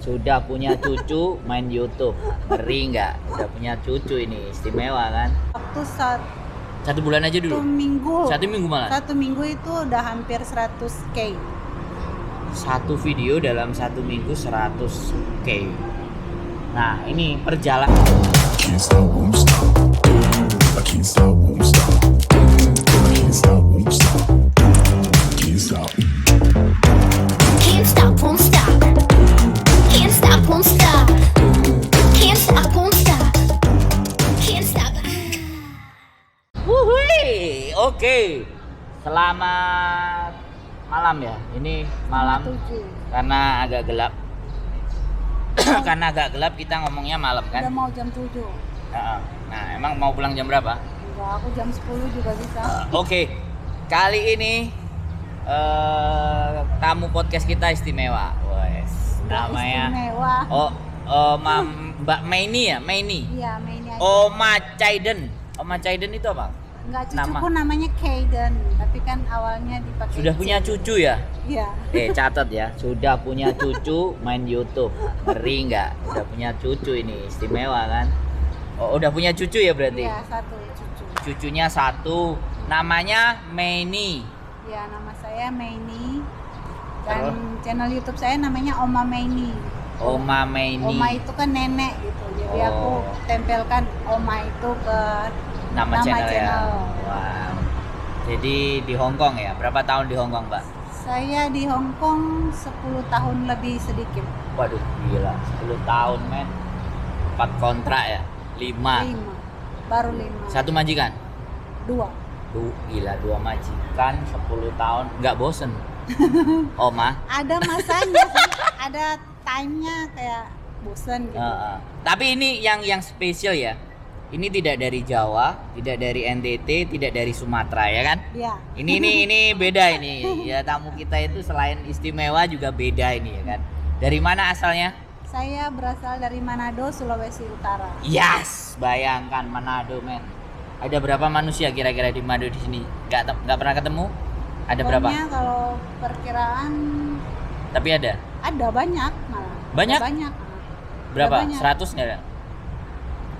Sudah punya cucu main YouTube. Ngeri nggak? Udah punya cucu ini, istimewa kan? Waktu Satu bulan aja dulu? minggu. Satu minggu malah? Satu minggu itu udah hampir 100K. Satu video dalam satu minggu 100K. Nah ini perjalanan. Can't stop, won't stop. I can't stop, won't stop. I can't stop, won't stop. Can't stop. Can't stop, won't stop. Can't stop, won't stop. Can't stop, won't stop. Can't stop. Wuhui, oke. Selamat malam ya. Ini malam 7. karena agak gelap. Karena agak gelap kita ngomongnya malam Udah kan. mau jam 7. Nah, emang mau pulang jam berapa? Enggak, aku jam 10 juga bisa. Oke. Kali ini tamu podcast kita istimewa. Wes, namanya Istimewa. Mbak Maini ya, Maini. Iya, mainnya. Oma Caiden. Oma Caiden itu apa? Enggak, cucuku namanya Kaiden, tapi kan awalnya dipakai Sudah punya C. cucu ya? Iya. Catat ya, sudah punya cucu main YouTube. Ngeri nggak? Udah punya cucu ini, istimewa kan? Oh, udah punya cucu ya berarti? Iya, satu cucu. Cucunya satu, namanya Maini. Ya, nama saya Maini. Dan Terus? channel YouTube saya namanya Oma Maini. Oma Maini. Oma itu kan nenek gitu. Jadi Oh. aku tempelkan Oma itu ke Nama channel ya. channel. Wow. Jadi di Hong Kong ya? Berapa tahun di Hong Kong, Mbak? Saya di Hong Kong 10 tahun lebih sedikit. Waduh, gila. 10 tahun, men. 4 kontrak ya? 5. 5. Baru 5. Satu majikan? 2. Tuh, gila, 2 majikan 10 tahun. Nggak bosen? Oma? Ada masanya sih. Ada time-nya kayak bosan gitu. Tapi ini yang spesial ya. Ini tidak dari Jawa, tidak dari NTT, tidak dari Sumatera ya kan? Iya. Ini beda ini. Ya tamu kita itu selain istimewa juga beda ini ya kan. Dari mana asalnya? Saya berasal dari Manado, Sulawesi Utara. Yes, bayangkan Manado men. Ada berapa manusia kira-kira di Manado di sini? Nggak pernah ketemu? Ada berapa? Pokoknya kalau perkiraan Tapi ada. banyak malah. Banyak? Ada banyak. Berapa? banyak. 100 nggak ada?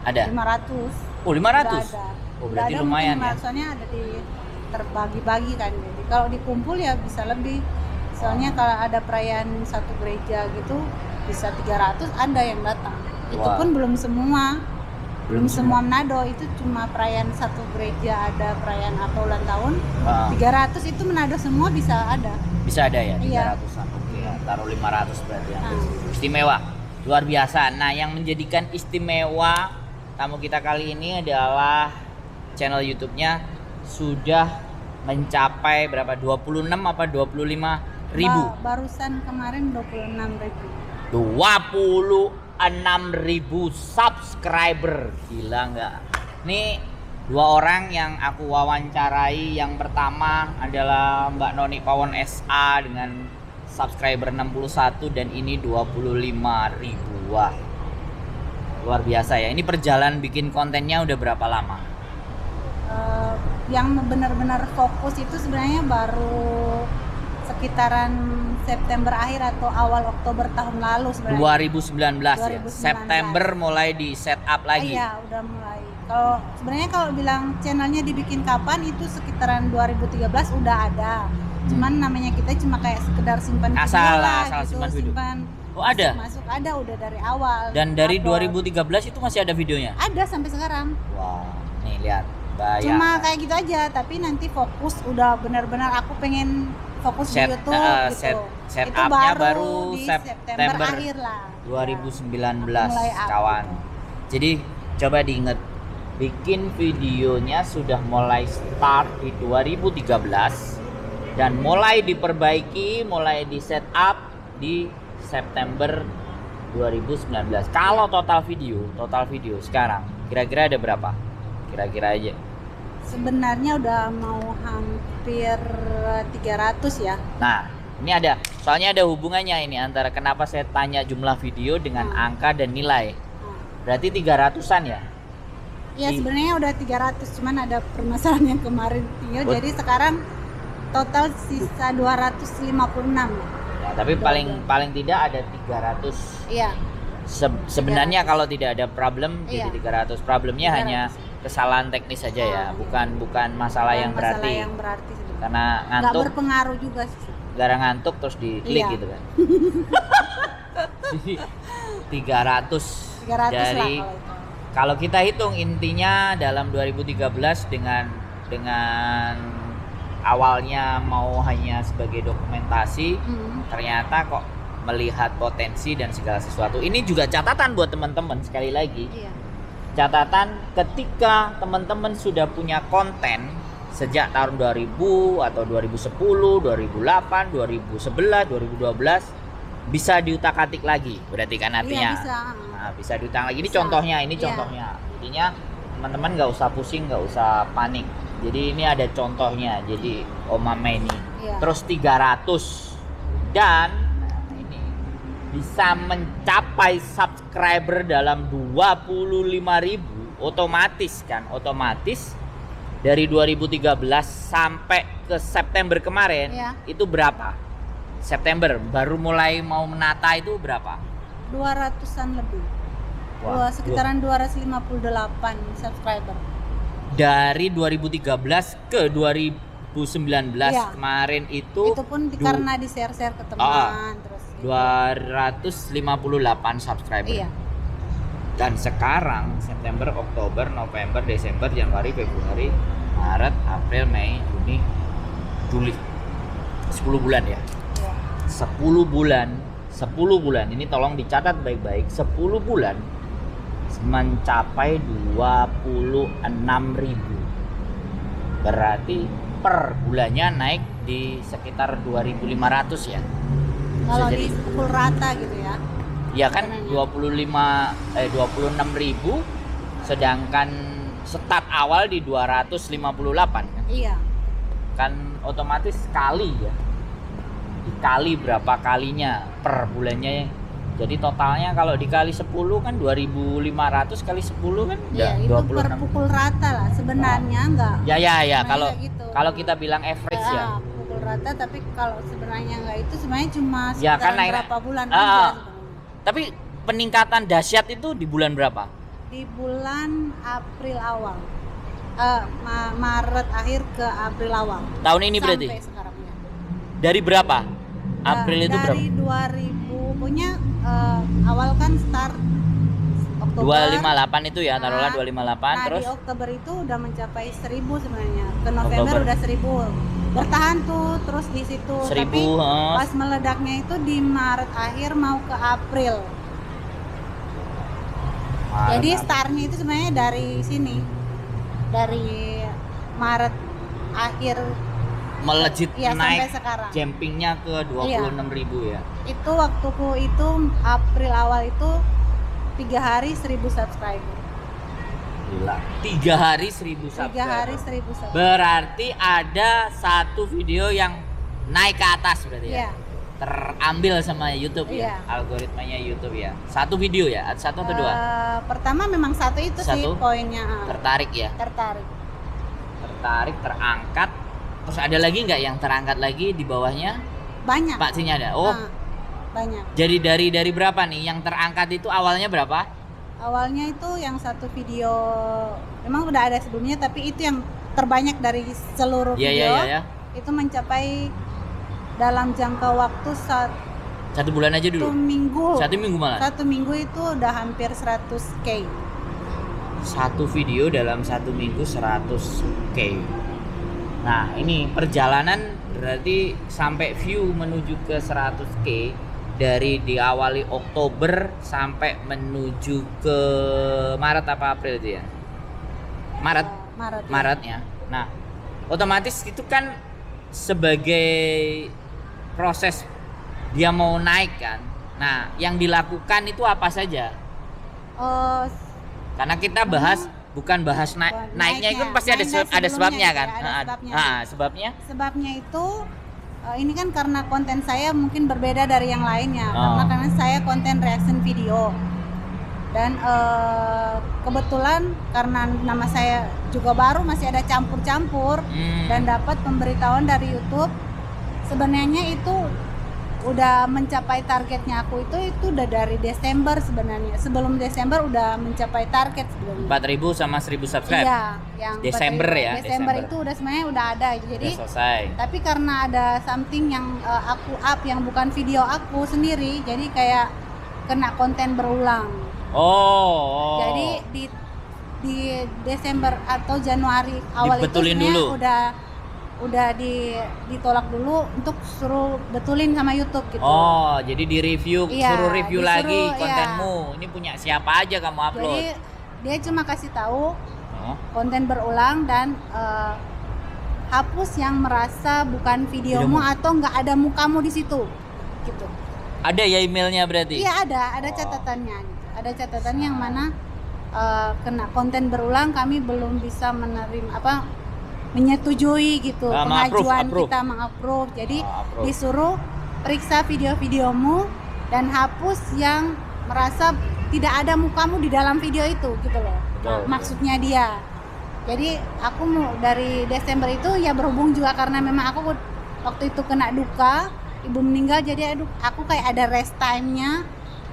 Ada. 500. Oh, 500. Udah ada. Oh, berarti Udah ada, lumayan mungkin ya. Soalnya ada di terbagi-bagi kan. Jadi kalau dikumpul ya bisa lebih. Soalnya kalau ada perayaan satu gereja gitu bisa 300 ada yang datang. Itu Wah. pun belum semua. Belum semua. semua Manado, itu cuma perayaan satu gereja, ada perayaan apa ulang tahun. Ah. 300 itu Manado semua bisa ada. Bisa ada ya? Iya. 300-an. Oke, ya. Taruh 500 berarti ya. Ah. Istimewa. Luar biasa. Nah, yang menjadikan istimewa tamu kita kali ini adalah channel YouTube-nya sudah mencapai berapa? 26 apa 25 ribu? Barusan kemarin 26.000. 26.000 subscriber. Gila nggak? Nih 2 orang yang aku wawancarai. Yang pertama adalah Mbak Noni Pawon SA dengan subscriber 61 dan ini 25.000. Wah, luar biasa ya. Ini perjalanan bikin kontennya udah berapa lama? Yang benar-benar fokus itu sebenarnya baru sekitaran September akhir atau awal Oktober tahun lalu sebenarnya. 2019 ya. 2019. September mulai di setup lagi. Iya, udah mulai. Kalau sebenarnya kalau bilang channelnya dibikin kapan itu sekitaran 2013 udah ada. Cuman namanya kita cuma kayak sekedar simpan video Asal lah gitu, simpan video. simpan. Oh, ada? Masuk ada udah dari awal. Dan dari Upload. 2013 itu masih ada videonya? Ada sampai sekarang. Wah, nih lihat. Bayangkan. Cuma kayak gitu aja, tapi nanti fokus udah benar-benar aku pengen fokus di YouTube gitu. Itu setupnya baru di September akhir lah. 2019 Mulai up. kawan. Jadi coba diinget, bikin videonya sudah mulai start di 2013 dan mulai diperbaiki, mulai di setup di September 2019. Kalau total video sekarang kira-kira ada berapa? Kira-kira aja. Sebenarnya udah mau hampir 300 ya. Nah, ini ada, soalnya ada hubungannya ini antara kenapa saya tanya jumlah video dengan angka dan nilai. Berarti 300-an ya? Ya sebenarnya udah 300, cuman ada permasalahan yang kemarin tinggal. Jadi sekarang total sisa 256. Ya, tapi Udah paling tidak ada 300. Iya. Sebenarnya kalau tidak ada problem Iya. jadi 300. Problemnya 300. hanya kesalahan teknis saja ya, iya. bukan masalah yang Masalah berarti. yang berarti sebenarnya. Karena Nggak ngantuk, berpengaruh juga sih. gara ngantuk terus diklik Iya. gitu kan. Jadi 300 300 dari lah kalau itu. kalau kita hitung intinya dalam 2013 dengan awalnya mau hanya sebagai dokumentasi, ternyata kok melihat potensi dan segala sesuatu. Ini juga catatan buat teman-teman, sekali lagi. Iya. Catatan ketika teman-teman sudah punya konten sejak tahun 2000 atau 2010, 2008, 2011, 2012 bisa diutak-atik lagi. Berarti kan artinya Iya, bisa. Nah, bisa diutak lagi. Ini Bisa. contohnya, ini Iya. contohnya. Jadinya teman-teman nggak usah pusing, nggak usah panik. Jadi ini ada contohnya. Jadi Oma Meni. Iya. Terus 300 dan ini bisa mencapai subscriber dalam 25.000 otomatis kan? Otomatis dari 2013 sampai ke September kemarin Iya. itu berapa? September baru mulai mau menata itu berapa? 200-an lebih. Wah, Sekitaran 258 subscriber. Dari 2013 ke 2019 Iya. kemarin itu Itu pun karena di-share-share ke teman terus gitu. 258 subscriber. Iya. Dan sekarang September, Oktober, November, Desember, Januari, Februari, Maret, April, Mei, Juni, Juli. 10 bulan ya. Iya. 10 bulan. Ini tolong dicatat baik-baik. 10 bulan mencapai 26.000. Berarti per bulannya naik di sekitar 2.500 ya. Kalau Bisa jadi. dipukul rata gitu ya. Ya kan Sebenarnya. 26.000 sedangkan start awal di 258 kan. Iya. Kan otomatis kali ya. Dikali berapa kalinya per bulannya. Jadi totalnya kalau dikali 10 kan 2.500 kali 10 kan Iya, itu per pukul rata lah. Sebenarnya enggak. Ya Sebenarnya kalau gitu. kalau kita bilang average ya. Pukul rata, tapi kalau sebenarnya enggak itu sebenarnya cuma Ya, kan sekitaran naik- berapa bulan Ah, aja ah. sebenarnya. Tapi peningkatan dahsyat itu di bulan berapa? Di bulan April awal. Maret akhir ke April awal. Tahun ini berarti? Sampai sekarang ya. Dari berapa? April itu berapa? Dari 2000 punya awal kan start Oktober. 258 itu ya, taruhlah Nah, 258 Nah, terus di Oktober itu udah mencapai 1000 sebenarnya. Ke November Oktober. udah 1000. Bertahan tuh terus di situ. 1000, Tapi heeh. pas meledaknya itu di Maret akhir mau ke April. Jadi startnya itu sebenarnya dari sini. Dari Maret akhir melejit ya, sampai naik sekarang. jumpingnya ke 26.000 ya. Itu waktuku itu April awal itu 3 hari 1000 subscriber. Gila. 3 hari 1000 3 subscriber. hari 1000 subscriber. Berarti ada satu video yang naik ke atas berarti ya. Iya. Terambil sama YouTube ya. Iya. Algoritmanya YouTube ya. Satu video ya, satu atau dua? Pertama memang satu itu sih Satu? poinnya. Tertarik ya. Tertarik. Tertarik, terangkat. Terus ada lagi nggak yang terangkat lagi di bawahnya? Banyak. Pak Sinya ada. Oh, Nah, banyak. jadi dari berapa nih? Yang terangkat itu awalnya berapa? Awalnya itu yang satu video memang udah ada sebelumnya, tapi itu yang terbanyak dari seluruh Iya, video. iya. Itu mencapai dalam jangka waktu Satu bulan aja satu dulu. minggu. Satu minggu malah. Satu minggu itu udah hampir 100K. Satu video dalam satu minggu 100K. Nah, ini perjalanan berarti sampai view menuju ke 100K dari diawali Oktober sampai menuju ke Maret apa April itu ya? Maret. Maret. ya. Maretnya. Nah, otomatis itu kan sebagai proses dia mau naik kan. Nah, yang dilakukan itu apa saja? Oh, Karena kita bahas bukan bahas naiknya itu kan pasti ada Naiknya ada sebabnya sebelumnya kan. ya, ada sebabnya. Sebabnya sebabnya itu ini kan karena konten saya mungkin berbeda dari yang lainnya. Oh. Karena saya konten reaction video. Dan kebetulan karena nama saya juga baru, masih ada campur-campur dan dapat pemberitahuan dari YouTube. Sebenarnya itu udah mencapai targetnya aku itu udah dari Desember sebenarnya. Sebelum Desember udah mencapai target sebenarnya. 4.000 sama 1.000 subscribe. Iya, yang Desember ya, Desember Desember. itu udah sebenarnya udah ada. Jadi Udah selesai. tapi karena ada something yang aku up yang bukan video aku sendiri, jadi kayak kena konten berulang. Oh. Jadi di Desember atau Januari awal itu Dibetulin sebenarnya dulu. udah ditolak dulu untuk suruh betulin sama YouTube gitu. Oh, jadi di review, Iya, suruh review disuruh, lagi iya. kontenmu. Ini punya siapa aja kamu upload? Jadi dia cuma kasih tahu Oh. konten berulang dan hapus yang merasa bukan videomu Videomu. atau nggak ada mukamu di situ gitu. Ada ya emailnya berarti? Iya ada catatannya gitu. Ada catatan yang mana kena konten berulang kami belum bisa menerima menyetujui gitu pengajuan approve. kita mengapprove. Jadi Approve. disuruh periksa video-videomu dan hapus yang merasa tidak ada mukamu di dalam video itu gitu loh. Betul. Maksudnya dia. Jadi aku dari Desember itu ya berhubung juga karena memang aku waktu itu kena duka, ibu meninggal, jadi aku kayak ada rest time-nya.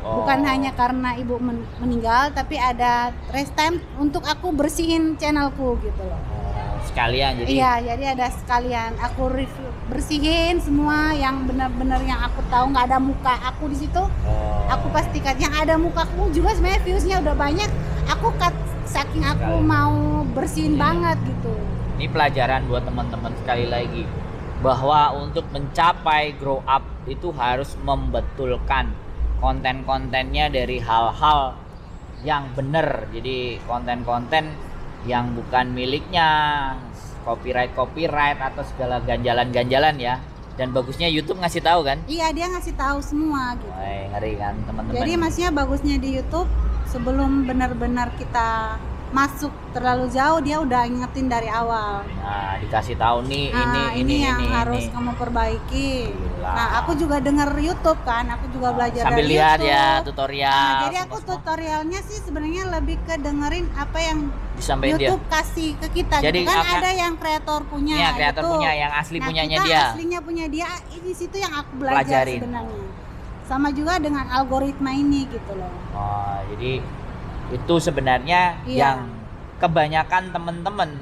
Oh. Bukan hanya karena ibu meninggal, tapi ada rest time untuk aku bersihin channelku gitu loh. Sekalian jadi. Iya, jadi ada sekalian aku review, bersihin semua yang benar-benar yang aku tahu nggak ada muka aku di situ. Oh. Aku pastikan yang ada mukaku juga sebenarnya viewsnya udah banyak. Aku cut saking aku Sekali. mau bersihin banget gitu. Ini pelajaran buat teman-teman sekali lagi bahwa untuk mencapai grow up itu harus membetulkan konten-kontennya dari hal-hal yang benar. Jadi konten-konten yang bukan miliknya, copyright atau segala ganjalan-ganjalan ya. Dan bagusnya YouTube ngasih tahu kan? Iya, dia ngasih tahu semua gitu. Wah, ngeri kan teman-teman. Jadi maksudnya bagusnya di YouTube sebelum benar-benar kita masuk terlalu jauh dia udah ingetin dari awal. Nah, dikasih tahu nih Nah, ini yang harus ini. kamu perbaiki. Gila. Nah, aku juga denger YouTube kan, aku juga belajar Sambil dari lihat YouTube. ya tutorial. Nah, jadi aku semua tutorialnya sih sebenarnya lebih ke dengerin apa yang disampaikan dia. YouTube kasih ke kita. Jadi, Gitu kan apa- ada yang kreator punya. Iya, kreator gitu. punya, yang asli Nah, punyanya kita dia. aslinya punya dia, di situ yang aku belajar Pelajarin. sebenarnya. Sama juga dengan algoritma ini gitu loh. Oh, jadi itu sebenarnya Iya. yang kebanyakan teman-teman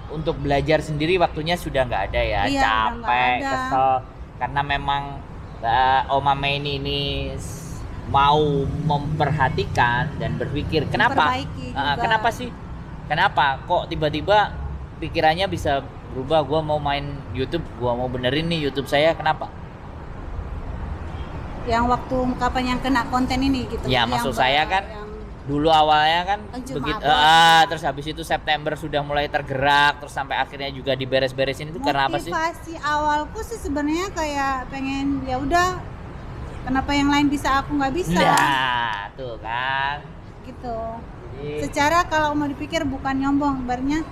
untuk belajar sendiri waktunya sudah nggak ada ya, Iya, udah nggak capek, ada. kesel karena memang Oma Maini ini mau memperhatikan dan berpikir kenapa, Memperbaiki juga. kenapa sih, kenapa kok tiba-tiba pikirannya bisa berubah, gua mau main YouTube, gua mau benerin nih YouTube saya, kenapa? Yang waktu kapan yang kena konten ini gitu. Ya, Yang maksud saya kan yang dulu awalnya kan Cuma begitu, upload. terus habis itu September sudah mulai tergerak, terus sampai akhirnya juga diberes-beresin itu karena apa sih? motivasi awalku sih sebenarnya kayak pengen ya udah kenapa yang lain bisa aku nggak bisa Nah, tuh kan. gitu. Jadi, Secara kalau mau dipikir bukan nyombong, sebenarnya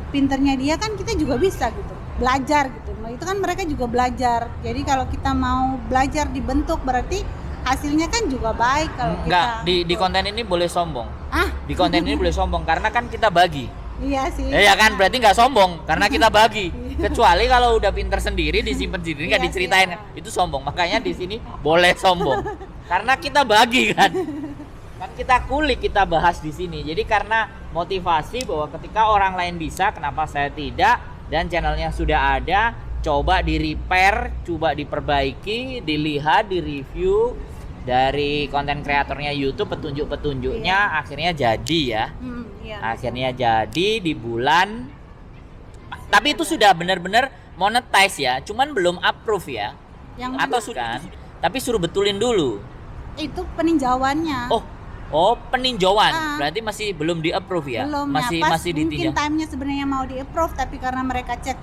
pinternya dia kan kita juga bisa gitu belajar gitu. Nah, itu kan mereka juga belajar. Jadi kalau kita mau belajar dibentuk berarti hasilnya kan juga baik kalau enggak kita di gitu. konten ini boleh sombong. Ah, Di konten ini boleh sombong karena kan kita bagi. iya sih. Ya kan berarti nggak sombong karena kita bagi. Kecuali kalau udah pinter sendiri disimpan sendiri nggak Iya, diceritain iya. itu sombong. Makanya di sini boleh sombong karena kita bagi kan. Kan kita kulik, kita bahas di sini. Jadi karena motivasi bahwa ketika orang lain bisa, kenapa saya tidak? Dan channelnya sudah ada, coba di repair, coba diperbaiki, dilihat, di review dari konten kreatornya YouTube, petunjuk-petunjuknya akhirnya jadi ya. Iya. Akhirnya jadi di bulan, tapi itu sudah benar-benar monetize ya, cuman belum approve ya, Yang atau sudah, tapi suruh betulin dulu. itu peninjauannya. Oh peninjauan, Ah. berarti masih belum di approve ya, Belum masih ya, pas masih mungkin ditinjau, time-nya sebenarnya mau di approve tapi karena mereka cek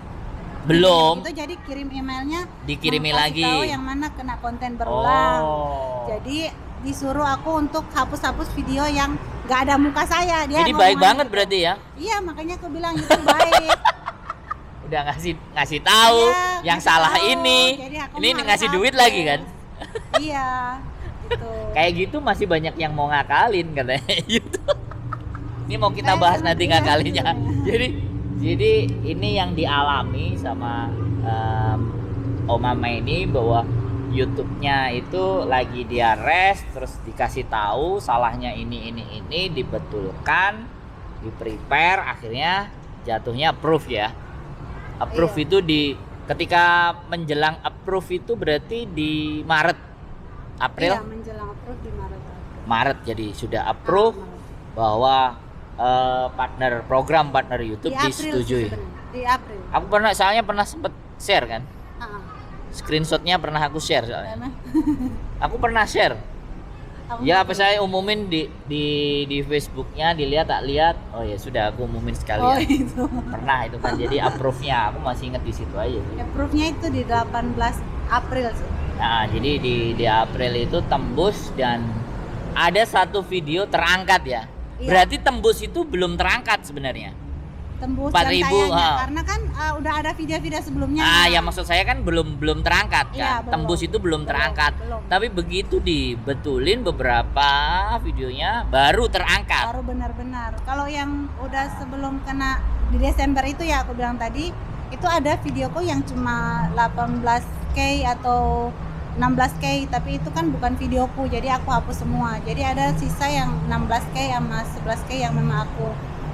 belum itu jadi kirim emailnya dikirimi mau kasih lagi. tahu yang mana kena konten berulang. Oh, Jadi disuruh aku untuk hapus-hapus video yang nggak ada muka saya. Dia jadi ngomong baik aja banget gitu. berarti ya, Iya, makanya aku bilang itu baik. udah ngasih tahu Iya, yang ngasih salah tahu. ini, Jadi aku ini harus ngasih duit hapus. lagi kan. Iya, gitu. Kayak gitu masih banyak yang mau ngakalin katanya YouTube. Ini mau kita Saya bahas senang, nanti iya, ngakalinnya. iya. Jadi ini yang dialami sama Om Mama ini bahwa YouTube-nya itu lagi dia rest, terus dikasih tahu salahnya ini dibetulkan, di prepare, akhirnya jatuhnya approve ya. Approve Iya. itu ketika menjelang approve itu berarti di Maret, April, Iya, menjelang approve di Maret. Maret jadi sudah approve bahwa program partner YouTube Di April sih disetujui. sebenarnya. Di April. Aku soalnya pernah sempet share kan, screenshotnya pernah aku share soalnya. Karena Aku pernah share. aku Ya apa saya umumin di Facebooknya, tak lihat. Oh ya sudah aku umumin Oh sekalian. itu. Pernah itu kan jadi approve-nya. Aku masih inget di situ aja sih. Approve-nya itu di 18 April sih. Nah, jadi di April itu tembus dan ada satu video terangkat ya. Iya. Berarti tembus itu belum terangkat sebenarnya. Tembus 4.000, dan tayangnya ha. karena kan udah ada video-video sebelumnya. Ya maksud saya kan belum terangkat kan. Iya, belum. Tembus itu belum terangkat. Belum. Tapi begitu dibetulin beberapa videonya baru terangkat. Baru benar-benar. Kalau yang udah sebelum kena di Desember itu ya aku bilang tadi, itu ada videoku yang cuma 18K atau 16K, tapi itu kan bukan videoku, jadi aku hapus semua. Jadi ada sisa yang 16K sama 11K yang memang aku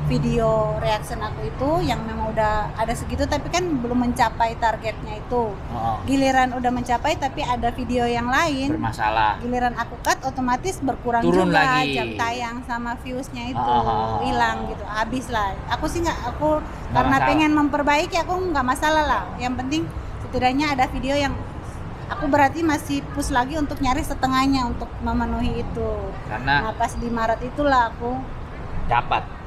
video reaction aku itu yang memang udah ada segitu, tapi kan belum mencapai targetnya itu. Oh, Giliran udah mencapai tapi ada video yang lain, bermasalah. giliran aku cut otomatis berkurang Turun juga lagi. jam tayang sama viewsnya itu Ah. hilang gitu, habis lah. Aku sih aku karena masalah. pengen memperbaiki, aku nggak masalah lah. Yang penting setidaknya ada video yang aku berarti masih push lagi untuk nyari setengahnya untuk memenuhi itu. Karena Nah pas di Maret itulah aku dapat.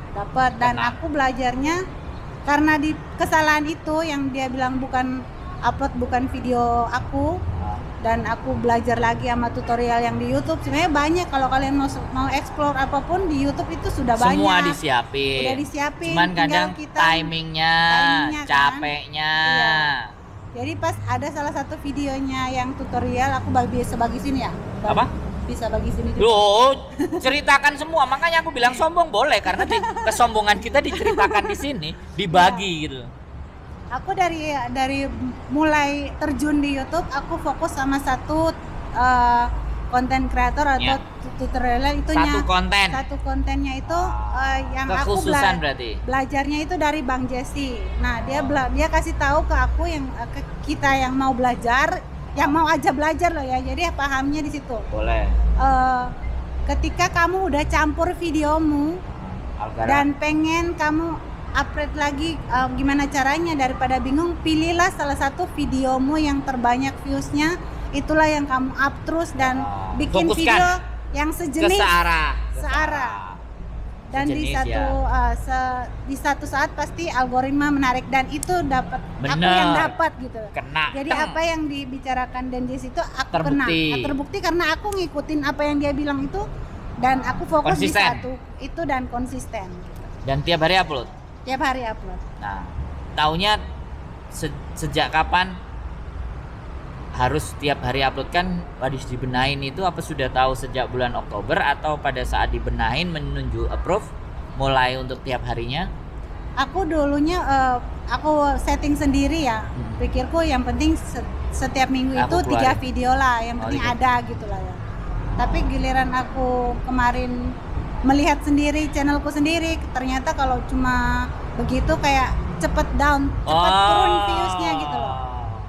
dan Kena. aku belajarnya karena di kesalahan itu yang dia bilang bukan bukan video aku, dan aku belajar lagi sama tutorial yang di YouTube. Sebenarnya banyak, kalau kalian mau explore apapun di YouTube itu sudah Semua banyak. disiapin. Udah disiapin, Cuman tinggal kadang kita timingnya kan. capeknya. Iya. Jadi pas ada salah satu videonya yang tutorial, aku bisa bagi sini ya. Apa? Bisa bagi sini juga. Loh, ceritakan semua. Makanya aku bilang sombong boleh karena kesombongan kita diceritakan di sini, dibagi gitu. Aku dari mulai terjun di YouTube, aku fokus sama satu konten kreator atau Ya. tutorial itunya. Satu kontennya itu yang aku Kekhususan berarti. belajarnya itu dari Bang Jesse. Nah, dia kasih tahu ke aku yang ke kita yang mau belajar, yang mau aja belajar loh ya. Jadi pahamnya di situ. Boleh. Ketika kamu udah campur videomu Algaran. dan pengen kamu upload lagi, gimana caranya, daripada bingung, pilihlah salah satu videomu yang terbanyak viewsnya, itulah yang kamu up terus dan bikin Fokuskan video yang sejenis searah. dan di Sejenis, di satu saat pasti algoritma menarik, dan itu dapat aku Bener. yang dapat gitu. Kena. Jadi Teng. apa yang dibicarakan Denjis itu aku Terbukti. kena. Terbukti karena aku ngikutin apa yang dia bilang itu, dan aku fokus di Konsisten. satu itu dan konsisten. Dan tiap hari upload. Tiap hari upload. Nah, taunya sejak kapan harus tiap hari upload kan harus dibenahin itu, apa sudah tahu sejak bulan Oktober atau pada saat dibenahin menunjuk approve mulai untuk tiap harinya? Aku dulunya aku setting sendiri ya. Pikirku yang penting setiap minggu Aku itu 3 keluarin. video lah, yang penting gitu. ada gitu lah ya. Tapi giliran aku kemarin melihat sendiri channelku sendiri, ternyata kalau cuma begitu kayak cepet down, cepet turun viewsnya gitu loh.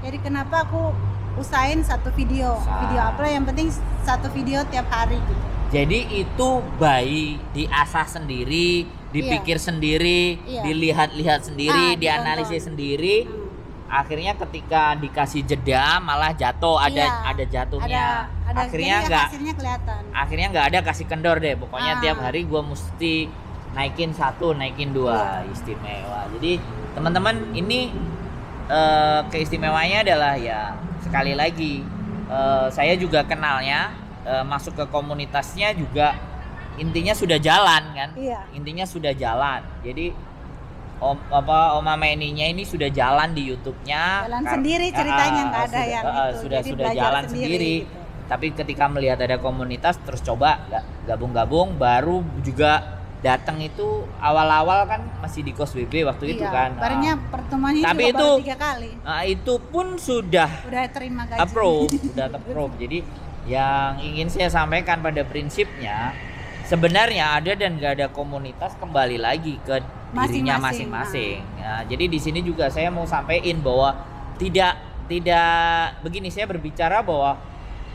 Jadi kenapa aku usahain satu video upload, yang penting satu video tiap hari gitu. Jadi itu bayi diasah sendiri, dipikir sendiri, Iya. dilihat-lihat sendiri, Ditonton. dianalisis sendiri. Akhirnya ketika dikasih jeda malah jatuh, Iya. ada jatuhnya. Ada Akhirnya jadi nggak hasilnya kelihatan. akhirnya nggak ada kasih kendor deh. Pokoknya tiap hari gua mesti naikin 1, naikin 2. Iya. Istimewa. Jadi teman-teman ini keistimewanya adalah ya sekali lagi saya juga kenalnya, masuk ke komunitasnya juga intinya sudah jalan kan. Iya. Intinya sudah jalan. Jadi Oma Meninya ini sudah jalan di YouTube-nya. Jalan sendiri ceritanya, nggak ada sudah, yang itu. sudah Jadi sudah belajar jalan sendiri sendiri. gitu. Tapi ketika melihat ada komunitas terus coba gabung-gabung, baru juga datang itu awal-awal kan masih di kos BB waktu itu kan. Barunya pertemuannya Tapi juga baru itu- 3 kali. Nah, itu pun sudah Udah terima gaji. udah approve. Jadi yang ingin saya sampaikan pada prinsipnya sebenarnya ada dan nggak ada komunitas kembali lagi ke dirinya Masing-masing. masing-masing. Nah, jadi di sini juga saya mau sampaikan bahwa tidak begini, saya berbicara bahwa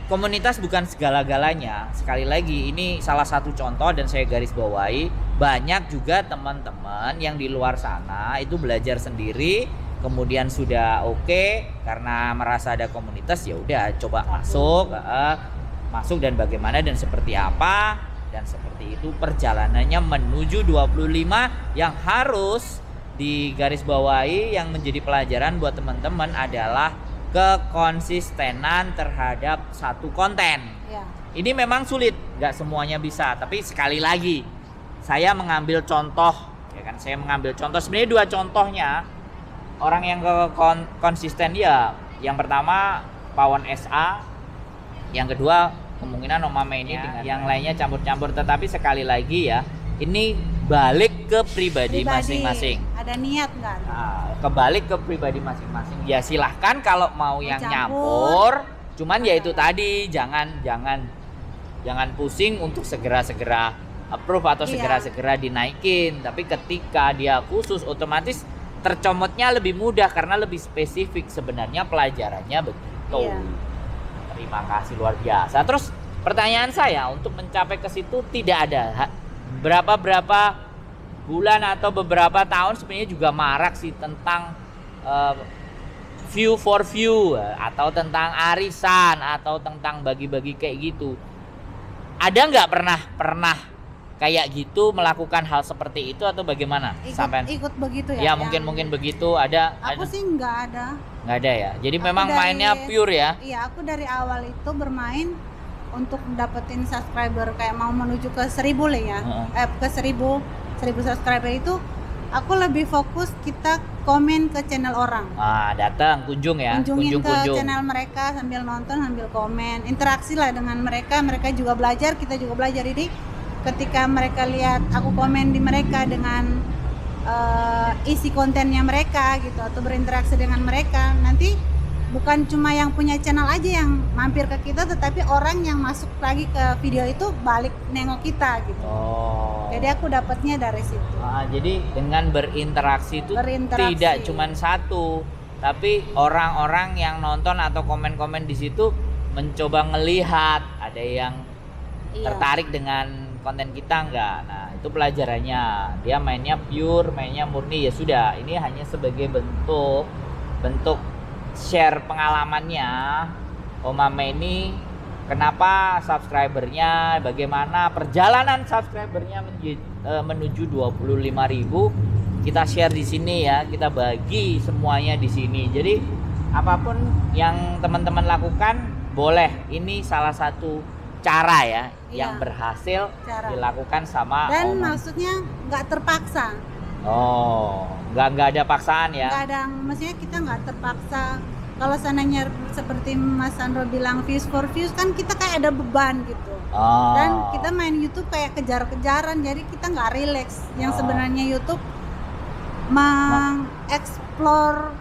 komunitas bukan segala-galanya. Sekali lagi ini salah satu contoh dan saya garis bawahi, banyak juga teman-teman yang di luar sana itu belajar sendiri kemudian sudah oke karena merasa ada komunitas, ya udah coba masuk dan bagaimana dan seperti apa, dan seperti itu perjalanannya menuju 25 yang harus digarisbawahi. Yang menjadi pelajaran buat teman-teman adalah kekonsistenan terhadap satu konten. Iya. Ini memang sulit, nggak semuanya bisa. Tapi sekali lagi, saya mengambil contoh, ya kan? Saya mengambil contoh. Sebenarnya 2 contohnya orang yang konsisten ya. Yang pertama Pawon SA, yang kedua kemungkinan Oma ini dengan yang lainnya campur-campur. Tetapi sekali lagi ya, ini balik ke pribadi masing-masing. Ada niat nggak? Nah, kebalik ke pribadi masing-masing. Ya silahkan kalau mau yang campur. nyampur. Cuman ya itu tadi, jangan pusing untuk segera-segera approve atau Iya. segera-segera dinaikin. Tapi ketika dia khusus, otomatis tercomotnya lebih mudah karena lebih spesifik sebenarnya pelajarannya begitu. Iya. Terima kasih luar biasa. Terus pertanyaan saya, untuk mencapai ke situ tidak ada berapa bulan atau beberapa tahun sebenarnya juga marak sih tentang view for view atau tentang arisan atau tentang bagi-bagi kayak gitu. Ada nggak pernah kayak gitu melakukan hal seperti itu atau bagaimana? Ikut begitu ya? Ya mungkin begitu ada. Aku sih nggak ada. Nggak ada ya. Jadi Aku memang mainnya pure ya. Iya, aku dari awal itu bermain untuk dapetin subscriber kayak mau menuju ke 1000 lah ya. Ke 1000 subscriber itu aku lebih fokus kita komen ke channel orang. Nah, datang kunjung ya. Kunjungin ke Kunjung. channel mereka sambil nonton, sambil komen, interaksi lah dengan mereka. Mereka juga belajar, kita juga belajar. Jadi ketika mereka lihat aku komen di mereka dengan isi kontennya mereka gitu, atau berinteraksi dengan mereka, nanti bukan cuma yang punya channel aja yang mampir ke kita, tetapi orang yang masuk lagi ke video itu balik nengok kita gitu. Oh. Jadi aku dapatnya dari situ. Jadi dengan berinteraksi itu Berinteraksi. tidak cuma satu, tapi orang-orang yang nonton atau komen-komen di situ mencoba ngelihat ada yang Iya. tertarik dengan konten kita enggak. Nah, itu pelajarannya. Dia mainnya pure, mainnya murni, ya sudah. Ini hanya sebagai bentuk share pengalamannya Oma ini, kenapa subscribernya, bagaimana perjalanan subscribernya menuju 25.000. Kita share di sini ya, kita bagi semuanya di sini. Jadi apapun yang teman-teman lakukan boleh. Ini salah satu cara ya yang berhasil dilakukan sama dan Oma. maksudnya nggak terpaksa. Oh, nggak ada paksaan ya? Nggak ada, maksudnya kita nggak terpaksa. Kalau seandainya seperti Mas Sandro bilang views for views, kan kita kayak ada beban gitu. Oh. Dan kita main YouTube kayak kejar-kejaran, jadi kita nggak relax. Yang sebenarnya YouTube mengeksplor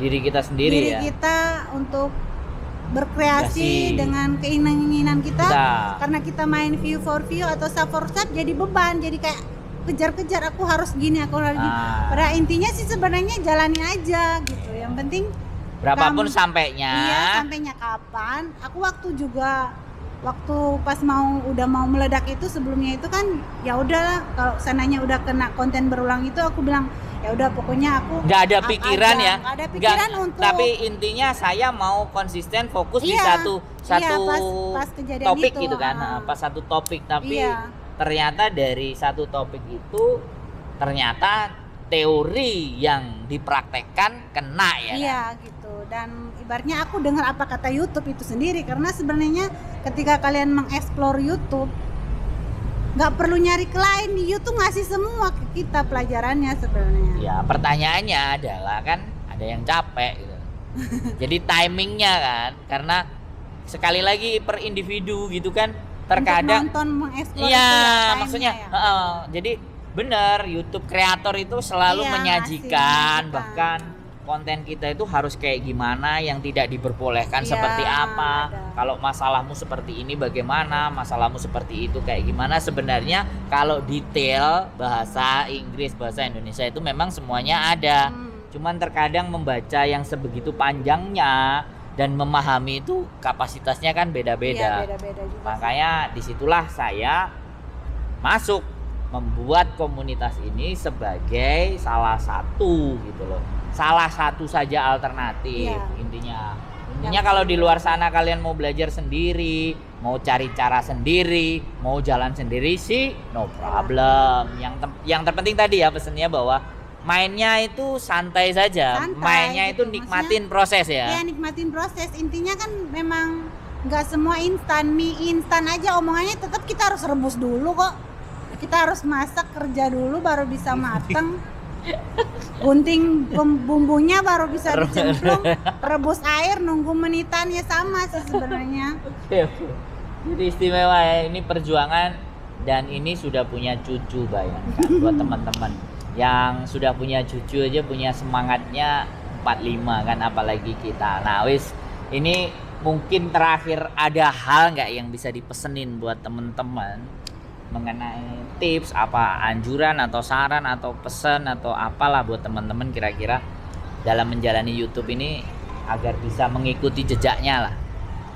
diri kita sendiri ya. kita untuk berkreasi Kreasi. dengan keinginan kita. Kita. Karena kita main view for view atau sub for sub, jadi beban, jadi kayak kejar-kejar, aku harus gini, aku harus gini. Pada intinya sih sebenarnya jalanin aja gitu. Yang penting Berapapun sampainya. Iya, sampainya kapan. Aku waktu pas udah mau meledak itu, sebelumnya itu kan ya udahlah, kalau sananya udah kena konten berulang itu aku bilang ya udah pokoknya aku Nggak ada pikiran aja. ya. Nggak ada pikiran untuk, Tapi intinya saya mau konsisten fokus di Iya, satu pas kejadian topik itu, gitu kan. Pas satu topik, tapi Iya. ternyata dari satu topik itu ternyata teori yang dipraktekkan kena ya. Iya gitu. Dan ibaratnya aku dengar apa kata YouTube itu sendiri, karena sebenarnya ketika kalian mengeksplor YouTube nggak perlu nyari ke lain, di YouTube ngasih semua ke kita pelajarannya sebenarnya. Ya, pertanyaannya adalah kan ada yang capek gitu. Jadi timingnya kan, karena sekali lagi per individu gitu kan, terkadang nonton mengeksplor iya, itu ya, time-nya maksudnya ya. jadi bener YouTube kreator itu selalu Iya, menyajikan ngasih, bahkan konten kita itu harus kayak gimana, yang tidak diperbolehkan Iya, seperti apa. ada. Kalau masalahmu seperti ini bagaimana, masalahmu seperti itu kayak gimana. Sebenarnya kalau detail bahasa Inggris, bahasa Indonesia itu memang semuanya ada. Cuman terkadang membaca yang sebegitu panjangnya dan memahami itu kapasitasnya kan Iya, beda-beda. beda-beda juga. Makanya disitulah saya masuk membuat komunitas ini sebagai salah satu gitu loh. Salah satu saja alternatif Iya. intinya kalau di luar sana kalian mau belajar sendiri, mau cari cara sendiri, mau jalan sendiri sih no problem. Yang terpenting tadi ya pesennya bahwa mainnya itu santai saja. Santai, Mainnya gitu. itu nikmatin proses Ya ya. nikmatin proses. Intinya kan memang nggak semua instan. Mie instan aja omongannya tetap kita harus rebus dulu kok. Kita harus masak, kerja dulu baru bisa mateng. Gunting bumbunya baru bisa dicemplung. Rebus air nunggu menitannya sama sih sebenarnya. Oke. Jadi istimewa ya, ini perjuangan dan ini sudah punya cucu, bayangkan buat teman-teman yang sudah punya cucu aja punya semangatnya 45 kan, apalagi kita. Nah wis, ini mungkin terakhir ada hal nggak yang bisa dipesenin buat teman-teman mengenai tips, apa anjuran atau saran atau pesan atau apalah buat teman-teman kira-kira dalam menjalani YouTube ini agar bisa mengikuti jejaknya lah,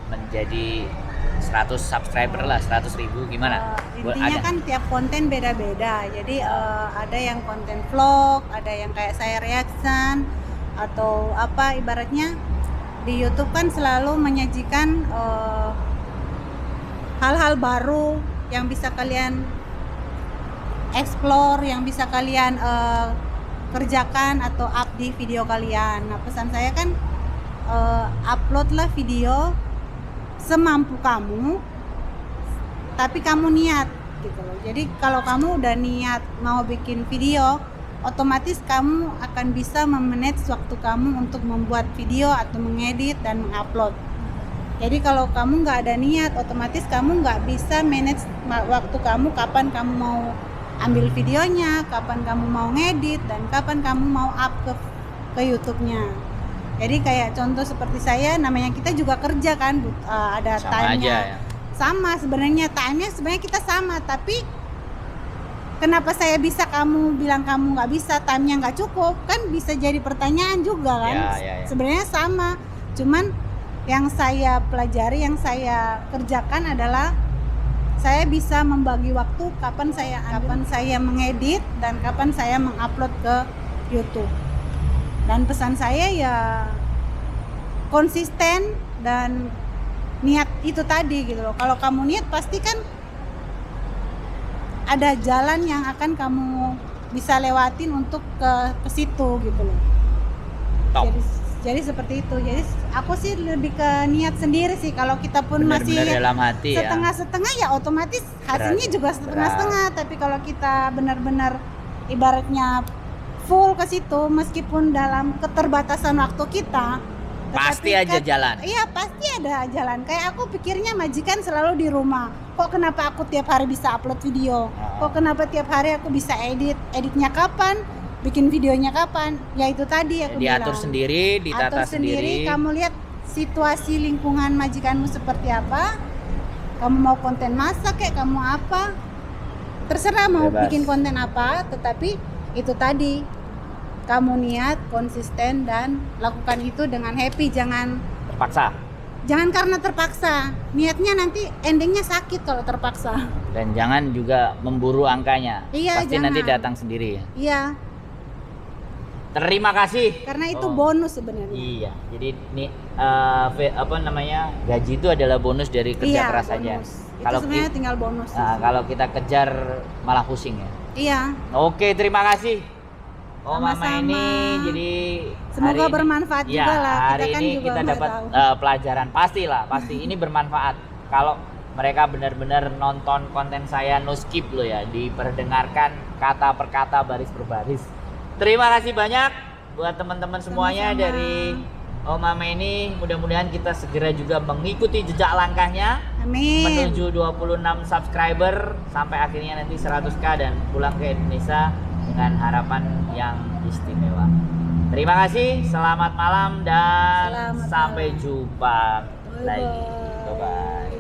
menjadi 100 subscriber lah, 100.000 gimana? Intinya kan tiap konten beda-beda. Jadi ada yang konten vlog, ada yang kayak saya reaction atau apa, ibaratnya di YouTube kan selalu menyajikan hal-hal baru yang bisa kalian explore, yang bisa kalian kerjakan atau up di video kalian. Nah pesan saya kan uploadlah video semampu kamu, tapi kamu niat gitu loh. Jadi kalau kamu udah niat mau bikin video, otomatis kamu akan bisa memanage waktu kamu untuk membuat video atau mengedit dan mengupload. Jadi kalau kamu nggak ada niat, otomatis kamu nggak bisa manage waktu kamu, kapan kamu mau ambil videonya, kapan kamu mau ngedit, dan kapan kamu mau up ke YouTube-nya. Jadi kayak contoh seperti saya, namanya kita juga kerja kan, ada Sama time-nya. aja ya. Sama sebenarnya, time-nya sebenarnya kita sama, tapi kenapa saya bisa, kamu bilang kamu nggak bisa, time-nya nggak cukup, kan bisa jadi pertanyaan juga kan. Ya. Sebenarnya sama, cuman yang saya pelajari, yang saya kerjakan adalah saya bisa membagi waktu kapan saya mengedit dan kapan saya mengupload ke YouTube. Dan pesan saya ya konsisten dan niat itu tadi gitu loh. Kalau kamu niat pasti kan ada jalan yang akan kamu bisa lewatin untuk ke situ gitu loh. Top. Jadi seperti itu. Jadi aku sih lebih ke niat sendiri sih. Kalau kita pun Benar-benar masih dalam hati ya. setengah-setengah ya otomatis hasilnya Berat. juga setengah-setengah. Tapi kalau kita benar-benar ibaratnya full ke situ, meskipun dalam keterbatasan waktu kita, Pasti tetapi aja jalan. Iya pasti ada jalan. Kayak aku pikirnya majikan selalu di rumah. Kok kenapa aku tiap hari bisa upload video? Kok kenapa tiap hari aku bisa editnya kapan? Bikin videonya kapan? Ya itu tadi aku Diatur bilang. sendiri, ditata Atur sendiri. Kamu lihat situasi lingkungan majikanmu seperti apa. Kamu mau konten masak kayak kamu apa? Terserah mau Bebas. bikin konten apa, tetapi itu tadi kamu niat, konsisten dan lakukan itu dengan happy, jangan Terpaksa. karena terpaksa. Niatnya nanti endingnya sakit kalau terpaksa. Dan jangan juga memburu angkanya. Iya, Pasti jangan. nanti datang sendiri ya. Iya, Terima kasih. karena itu Oh. bonus sebenarnya. Iya, jadi ini gaji itu adalah bonus dari kerja Iya, keras saja. bonus. Itu Kalau sebenarnya tinggal bonus. kalau kita kejar malah pusing ya. Iya. Oke, terima kasih. Oh Mama Sama-sama. ini jadi Semoga hari ini- bermanfaat ya, juga lah. Kita Hari kan ini juga kita nggak dapat tahu. pelajaran pasti ini bermanfaat. Kalau mereka benar-benar nonton konten saya no skip loh ya, diperdengarkan kata per kata, baris per baris. Terima kasih banyak buat teman-teman semuanya Sama-sama. dari Om Mame ini mudah-mudahan kita segera juga mengikuti jejak langkahnya Amin. menuju 26 subscriber sampai akhirnya nanti 100k dan pulang ke Indonesia dengan harapan yang istimewa. Terima kasih, selamat malam dan Selamat sampai malam. jumpa Bye-bye. lagi. Bye-bye.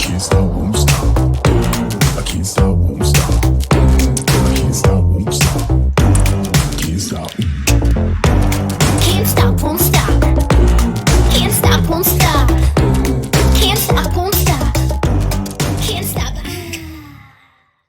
Can't stop, won't stop. I can't stop, won't stop. I can't stop, won't stop. Can't stop.